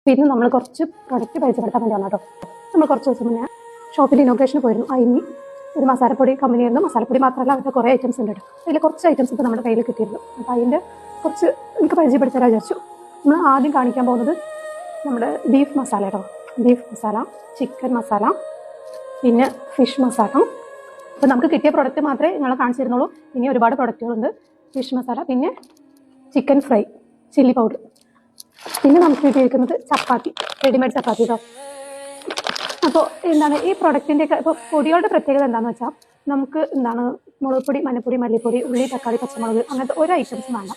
പിന്നെ നമ്മൾ കുറച്ച് പ്രൊഡക്റ്റ് പരിചയപ്പെടുത്താൻ വേണ്ടി വന്നു കേട്ടോ. നമ്മൾ കുറച്ച് ദിവസം മുന്നേ ഷോപ്പിൽ ഇനോഗ്രേഷന് പോയിരുന്നു. അതിന് ഒരു മസാലപ്പൊടി കമ്പനിയായിരുന്നു. മസാലപ്പൊടി മാത്രമല്ല, അവരുടെ കുറേ ഐറ്റംസ് ഉണ്ട് കേട്ടോ. അതിൽ കുറച്ച് ഐറ്റംസ് ഇപ്പോൾ നമ്മുടെ കയ്യിൽ കിട്ടിയിരുന്നു. അപ്പോൾ അതിൻ്റെ കുറച്ച് എനിക്ക് പരിചയപ്പെടുത്താൻ വിചാരിച്ചു. നമ്മൾ ആദ്യം കാണിക്കാൻ പോകുന്നത് നമ്മുടെ ബീഫ് മസാല കേട്ടോ. ബീഫ് മസാല, ചിക്കൻ മസാല, പിന്നെ ഫിഷ് മസാല. അപ്പോൾ നമുക്ക് കിട്ടിയ പ്രൊഡക്റ്റ് മാത്രമേ ഞങ്ങൾ കാണിച്ചു തരുന്നുള്ളൂ. ഇനി ഒരുപാട് പ്രൊഡക്റ്റുകളുണ്ട്. ഫിഷ് മസാല, പിന്നെ ചിക്കൻ ഫ്രൈ, ചില്ലി പൗഡർ, പിന്നെ നമുക്ക് കിട്ടിയിരിക്കുന്നത് ചപ്പാത്തി, റെഡിമെയ്ഡ് ചപ്പാത്തി കേട്ടോ. അപ്പോൾ എന്താണ് ഈ പ്രൊഡക്റ്റിൻ്റെ ഒക്കെ ഇപ്പോൾ പൊടികളുടെ പ്രത്യേകത എന്താണെന്ന് വെച്ചാൽ നമുക്ക് എന്താണ് മുളക് പൊടി, മഞ്ഞപ്പൊടി, മല്ലിപ്പൊടി, ഉള്ളി, തക്കാളി, പച്ചമുളക് അങ്ങനത്തെ ഒരു ഐറ്റംസും വേണ്ട.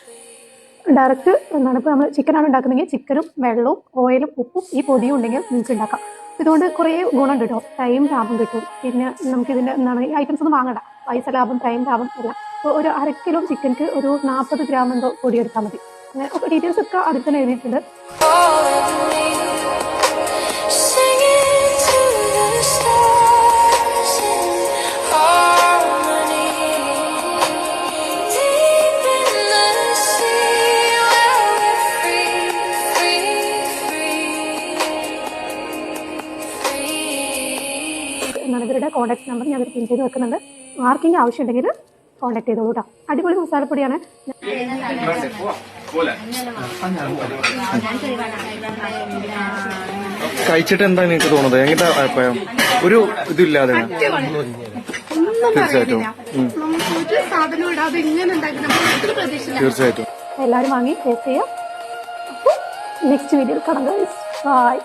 ഡയറക്റ്റ് എന്താണ് ഇപ്പോൾ നമ്മൾ ചിക്കനാണ് ഉണ്ടാക്കുന്നതെങ്കിൽ ചിക്കനും വെള്ളവും ഓയിലും ഉപ്പും ഈ പൊടിയും ഉണ്ടെങ്കിൽ നിങ്ങൾക്ക് ഉണ്ടാക്കാം. ഇതുകൊണ്ട് കുറേ ഗുണം കിട്ടും. ടൈം ലാഭം കിട്ടും. പിന്നെ നമുക്കിതിൻ്റെ എന്താണ് ഈ ഐറ്റംസ് ഒന്നും വാങ്ങണ്ട. പൈസ ലാഭം, ടൈം ലാഭം എല്ലാം. അപ്പോൾ ഒരു 1/2 കിലോ ചിക്കൻക്ക് ഒരു 40 ഗ്രാം എന്തോ പൊടി എടുത്താൽ മതി. അങ്ങനെ ഒക്കെ ഡീറ്റെയിൽസ് ഒക്കെ അതിൽ തന്നെ എഴുതിയിട്ടുണ്ട്. എന്നാണ് ഇവരുടെ കോൺടാക്ട് നമ്പർ ഞാൻ പിൻ ചെയ്ത് വെക്കുന്നുണ്ട്. ആർക്കെങ്കിലും ആവശ്യമുണ്ടെങ്കിൽ കോൺടാക്ട് ചെയ്തോളൂ കേട്ടോ. അടിപൊളി മസാലപ്പൊടിയാണ്. കഴിച്ചിട്ട് എന്താ എനിക്ക് തോന്നുന്നത്? എങ്ങനെ അഭിപ്രായം? ഒരു ഇതില്ലാതെ തീർച്ചയായിട്ടും എല്ലാവരും വാങ്ങി ടേസ്റ്റ് ചെയ്യാം. നെക്സ്റ്റ് വീഡിയോയിൽ കാണാം. ബൈ.